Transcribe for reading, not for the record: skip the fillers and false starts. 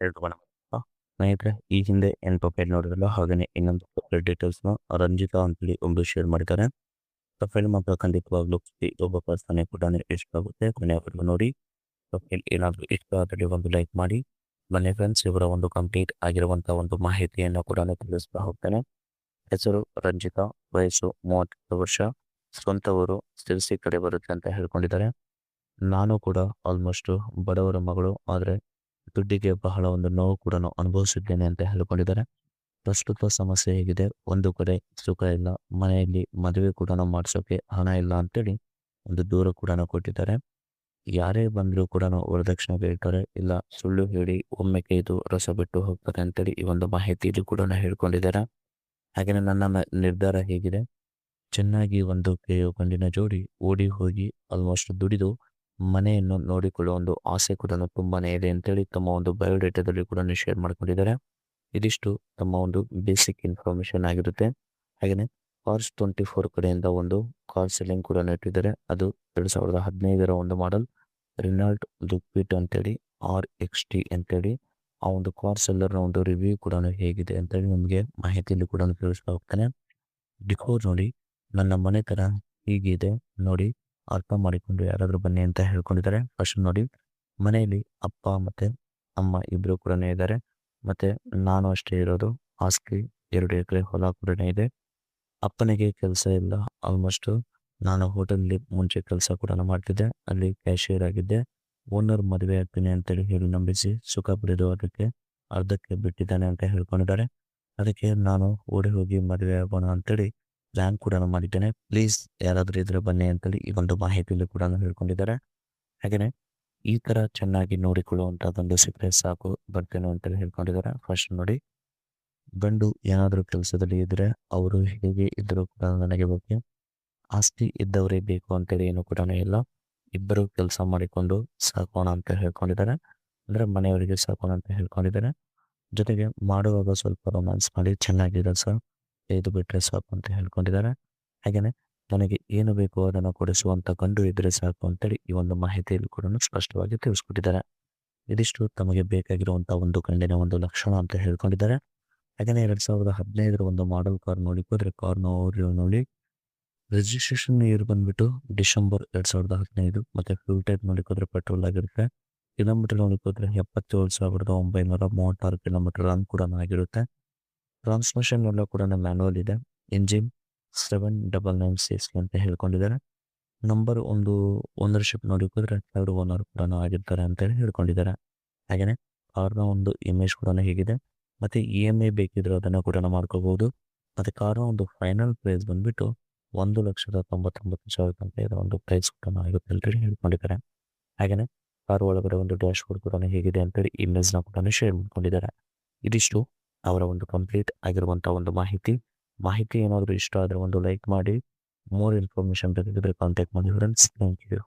ಹೇಳ್ಕೊಬೋಣ. ಸ್ನೇಹಿತರೆ, ಈ ಹಿಂದೆ ಏನು ಪ್ರೊಫೈಲ್ ನೋಡಿರಲ್ಲ, ಹಾಗೆಯೇ ಇನ್ನೊಂದು ಪ್ರೊಫೈಲ್ ಡೀಟೇಲ್ಸ್ನ ರಂಜಿತಾ ಅಂತೇಳಿ ಒಂದು ಶೇರ್ ಮಾಡಿದ್ದಾರೆ. ಪ್ರೊಫೈಲ್ ಮಾತ್ರ ಖಂಡಿತವಾಗ್ಲೂ ಒಬ್ಬ ಪರ್ಸನ್ಗೆ ಕೂಡ ಇಷ್ಟ ಆಗುತ್ತೆ. ಕೊನೆಯವರೆಗೂ ನೋಡಿ. ಪ್ರೊಫೈಲ್ ಏನಾದರೂ ಇಷ್ಟ ಆದರೆ ಒಂದು ಲೈಕ್ ಮಾಡಿ. ಬನ್ನಿ ಫ್ರೆಂಡ್ಸ್, ಇವರ ಒಂದು ಕಂಪ್ಲೀಟ್ ಆಗಿರುವಂಥ ಒಂದು ಮಾಹಿತಿಯನ್ನು ಕೂಡ ತಿಳಿಸ್ತಾ ಹೋಗ್ತೇನೆ. ಹೆಸರು ರಂಜಿತಾ, ವಯಸ್ಸು 32 ವರ್ಷ, ಸ್ವಂತ ಊರು ಸಿರ್ಸಿ ಕಡೆ ಬರುತ್ತೆ ಅಂತ ಹೇಳ್ಕೊಂಡಿದ್ದಾರೆ. ನಾನು ಕೂಡ ಆಲ್ಮೋಸ್ಟ್ ಬಡವರ ಮಗಳು, ಆದರೆ ದುಡ್ಡಿಗೆ ಬಹಳ ಒಂದು ನೋವು ಕೂಡ ಅನುಭವಿಸಿದ್ದೇನೆ ಅಂತ ಹೇಳ್ಕೊಂಡಿದ್ದಾರೆ. ಪ್ರಸ್ತುತ ಸಮಸ್ಯೆ ಹೇಗಿದೆ, ಒಂದು ಕಡೆ ಸುಖ ಇಲ್ಲ, ಮನೆಯಲ್ಲಿ ಮದುವೆ ಕೂಡ ಮಾಡಿಸೋಕೆ ಹಣ ಇಲ್ಲ ಅಂತೇಳಿ ಒಂದು ದೂರ ಕೂಡ ಕೊಟ್ಟಿದ್ದಾರೆ. ಯಾರೇ ಬಂದರೂ ಕೂಡ ವರದಕ್ಷಿಣೆ ಬೇಡ್ತಾರೆ, ಇಲ್ಲ ಸುಳ್ಳು ಹೇಳಿ ಒಮ್ಮೆಗೆ ಇದು ರಸ ಬಿಟ್ಟು ಹೋಗ್ತಾರೆ ಅಂತೇಳಿ ಈ ಒಂದು ಮಾಹಿತಿಯಲ್ಲಿ ಕೂಡ ಹೇಳ್ಕೊಂಡಿದ್ದಾರೆ. ಹಾಗೆಯೇ ನನ್ನ ನಿರ್ಧಾರ ಹೇಗಿದೆ, ಚೆನ್ನಾಗಿ ಒಂದು ಗಂಡಿನ ಜೋಡಿ ಓಡಿ ಹೋಗಿ ಆಲ್ಮೋಸ್ಟ್ ದುಡಿದು ಮನೆಯನ್ನು ನೋಡಿಕೊಳ್ಳುವ ಒಂದು ಆಸೆ ಕೂಡ ತುಂಬಾನೇ ಇದೆ ಅಂತೇಳಿ ತಮ್ಮ ಒಂದು ಬಯೋಡೇಟಾದಲ್ಲಿ ಕೂಡ ಶೇರ್ ಮಾಡ್ಕೊಂಡಿದ್ದಾರೆ. ಇದಿಷ್ಟು ತಮ್ಮ ಒಂದು ಬೇಸಿಕ್ ಇನ್ಫಾರ್ಮೇಶನ್ ಆಗಿರುತ್ತೆ. ಹಾಗೆಯೇ ಕಾರ್ಸ್ 24 ಕಡೆಯಿಂದ ಒಂದು ಕಾರ್ ಸೆಲ್ಲಿಂಗ್ ಕೂಡ ಇಟ್ಟಿದ್ದಾರೆ. ಅದು 2015ರ ಒಂದು ಮಾಡೆಲ್ ರಿನಾಲ್ಟ್ ದುಕ್ವಿಟ್ ಅಂತೇಳಿ RXT ಅಂತೇಳಿ ಆ ಒಂದು ಕಾರ್ ಸೆಲ್ಲರ್ನ ಒಂದು ರಿವ್ಯೂ ಕೂಡ ಹೇಗಿದೆ ಅಂತೇಳಿ ನಿಮಗೆ ಮಾಹಿತಿಯಲ್ಲಿ ಕೂಡ ತಿಳಿಸ್ತಾ ಹೋಗ್ತಾನೆ. ಡಿಕೋರ್ ನೋಡಿ, ನನ್ನ ಮನೆ ಥರ ಹೀಗಿದೆ ನೋಡಿ, ಅರ್ಥ ಮಾಡಿಕೊಂಡು ಯಾರಾದರೂ ಬನ್ನಿ ಅಂತ ಹೇಳ್ಕೊಂಡಿದ್ದಾರೆ. ಫಸ್ಟ್ ನೋಡಿ, ಮನೆಯಲ್ಲಿ ಅಪ್ಪ ಮತ್ತು ಅಮ್ಮ ಇಬ್ಬರು ಕೂಡ ಇದ್ದಾರೆ. ಮತ್ತು ನಾನು ಅಷ್ಟೇ ಇರೋದು. ಆಸ್ತಿ 2 ಎಕರೆ ಹೊಲ ಕೂಡ ಇದೆ. ಅಪ್ಪನಿಗೆ ಕೆಲಸ ಇಲ್ಲ. ಆಲ್ಮೋಸ್ಟು ನಾನು ಹೋಟೆಲಲ್ಲಿ ಮುಂಚೆ ಕೆಲಸ ಕೂಡ ಮಾಡ್ತಿದ್ದೆ, ಅಲ್ಲಿ ಕ್ಯಾಶಿಯರ್ ಆಗಿದ್ದೆ. ಓನರ್ ಮದುವೆ ಆಗ್ತೀನಿ ಅಂತೇಳಿ ಹೇಳಿ ನಂಬಿಸಿ ಸುಖ ಪಡೆದು ಅದಕ್ಕೆ ಅರ್ಧಕ್ಕೆ ಬಿಟ್ಟಿದ್ದಾನೆ ಅಂತ ಹೇಳ್ಕೊಂಡಿದ್ದಾರೆ. ಅದಕ್ಕೆ ನಾನು ಓಡಿ ಹೋಗಿ ಮದುವೆ ಆಗೋಣ ಅಂತೇಳಿ ಪ್ಲ್ಯಾನ್ ಕೂಡ ಮಾಡಿದ್ದೇನೆ. ಪ್ಲೀಸ್ ಯಾರಾದರೂ ಇದ್ರೆ ಬನ್ನಿ ಅಂತೇಳಿ ಈ ಒಂದು ಮಾಹಿತಿಯಲ್ಲಿ ಕೂಡ ಹೇಳ್ಕೊಂಡಿದ್ದಾರೆ. ಹಾಗೆಯೇ ಈ ಥರ ಚೆನ್ನಾಗಿ ನೋಡಿಕೊಳ್ಳುವಂಥದ್ದೊಂದು ಸಿಕ್ಕರೆ ಸಾಕು, ಬರ್ತೇನೆ ಅಂತೇಳಿ ಹೇಳ್ಕೊಂಡಿದ್ದಾರೆ. ಫಸ್ಟ್ ನೋಡಿ, ಗಂಡು ಏನಾದರೂ ಕೆಲಸದಲ್ಲಿ ಇದ್ದರೆ ಅವರು ಹೇಗೆ ಇದ್ದರೂ ಕೂಡ ನನಗೆ ಬಗ್ಗೆ. ಆಸ್ತಿ ಇದ್ದವರೇ ಬೇಕು ಅಂತೇಳಿ ಏನು ಕೂಡ ಇಲ್ಲ. ಇಬ್ಬರು ಕೆಲಸ ಮಾಡಿಕೊಂಡು ಸಾಕೋಣ ಅಂತ ಹೇಳ್ಕೊಂಡಿದ್ದಾರೆ. ಅಂದರೆ ಮನೆಯವರಿಗೆ ಸಾಕೋಣ ಅಂತ ಹೇಳ್ಕೊಂಡಿದ್ದಾರೆ. ಜೊತೆಗೆ ಮಾಡುವಾಗ ಸ್ವಲ್ಪ ರೊಮ್ಯಾನ್ಸ್ ಮಾಡಿ ಚೆನ್ನಾಗಿದೆ ಸರ್, ಇದು ಬಿಟ್ಟರೆ ಸಾಕು ಅಂತ ಹೇಳ್ಕೊಂಡಿದ್ದಾರೆ. ಹಾಗೆಯೇ ನನಗೆ ಏನು ಬೇಕೋ ಅದನ್ನು ಕೊಡಿಸುವಂಥ ಗಂಡು ಇದ್ದರೆ ಸಾಕು ಅಂತೇಳಿ ಈ ಒಂದು ಮಾಹಿತಿಯಲ್ಲಿ ಕೂಡ ಸ್ಪಷ್ಟವಾಗಿ ತಿಳಿಸ್ಕೊಟ್ಟಿದ್ದಾರೆ. ಇದಿಷ್ಟು ತಮಗೆ ಬೇಕಾಗಿರುವಂಥ ಒಂದು ಗಂಡಿನ ಒಂದು ಲಕ್ಷಣ ಅಂತ ಹೇಳ್ಕೊಂಡಿದ್ದಾರೆ. ಹಾಗೆಯೇ 2015ರ ಒಂದು ಮಾಡೆಲ್ ಕಾರ್ ನೋಡಿಕೋದ್ರೆ ಕಾರ್ನ ನೋಡಿ, ರಿಜಿಸ್ಟ್ರೇಷನ್ ಇಯರ್ ಬಂದುಬಿಟ್ಟು ಡಿಸೆಂಬರ್ 2015 ಮತ್ತು ಫ್ಯೂಲ್ ಟೈಪ್ ನೋಡಿಕೋದ್ರೆ ಪೆಟ್ರೋಲ್ ಆಗಿರುತ್ತೆ. ಕಿಲೋಮೀಟರ್ ನೋಡಿಕೋದ್ರೆ 77,936 ಕಿಲೋಮೀಟರ್ ರನ್ ಕೂಡ ಆಗಿರುತ್ತೆ. ಟ್ರಾನ್ಸ್ಮಿಷನ್ ಎಲ್ಲ ಕೂಡ ಮ್ಯಾನುವಲ್ ಇದೆ. ಇಂಜಿನ್ 799cc ಅಂತ ಹೇಳ್ಕೊಂಡಿದ್ದಾರೆ. ನಂಬರ್ ಒಂದು ಓನರ್ಶಿಪ್ ನೋಡಿಕೋದ್ರೆ 3rd ಓನರ್ ಕೂಡ ಆಗಿರ್ತಾರೆ ಅಂತೇಳಿ ಹೇಳ್ಕೊಂಡಿದ್ದಾರೆ. ಹಾಗೆಯೇ ಕಾರ್ನ ಒಂದು ಇಮೇಜ್ ಕೂಡ ಹೇಗಿದೆ, ಮತ್ತು EMI ಬೇಕಿದ್ರೆ ಅದನ್ನು ಕೂಡ ಮಾಡ್ಕೋಬಹುದು. ಮತ್ತು ಕಾರ್ನ ಒಂದು ಫೈನಲ್ ಪ್ರೈಸ್ ಬಂದುಬಿಟ್ಟು 1,99,000 ಅಂತ ಇದರ ಒಂದು ಪ್ರೈಸ್ ಕೂಡ ಆಗುತ್ತೆ ಅಂತೇಳಿ ಹೇಳ್ಕೊಂಡಿದ್ದಾರೆ. ಹಾಗೆಯೇ ಕಾರ್ ಒಳಗಡೆ ಒಂದು ಡ್ಯಾಶ್ ಬೋರ್ಡ್ ಕೂಡ ಹೇಗಿದೆ ಅಂತೇಳಿ ಇಮೇಜ್ನ ಕೂಡ ಶೇರ್ ಮಾಡ್ಕೊಂಡಿದ್ದಾರೆ. ಇದಿಷ್ಟು ಅವರ ಒಂದು ಕಂಪ್ಲೀಟ್ ಆಗಿರುವಂಥ ಒಂದು ಮಾಹಿತಿ ಏನಾದರೂ ಇಷ್ಟ ಆದರೆ ಒಂದು ಲೈಕ್ ಮಾಡಿ. ಮೋರ್ ಇನ್ಫಾರ್ಮೇಷನ್ ಬೇಕಿದ್ರೆ ಕಾಂಟ್ಯಾಕ್ಟ್ ಮಾಡಿ ಫ್ರೆಂಡ್ಸ್. Thank you.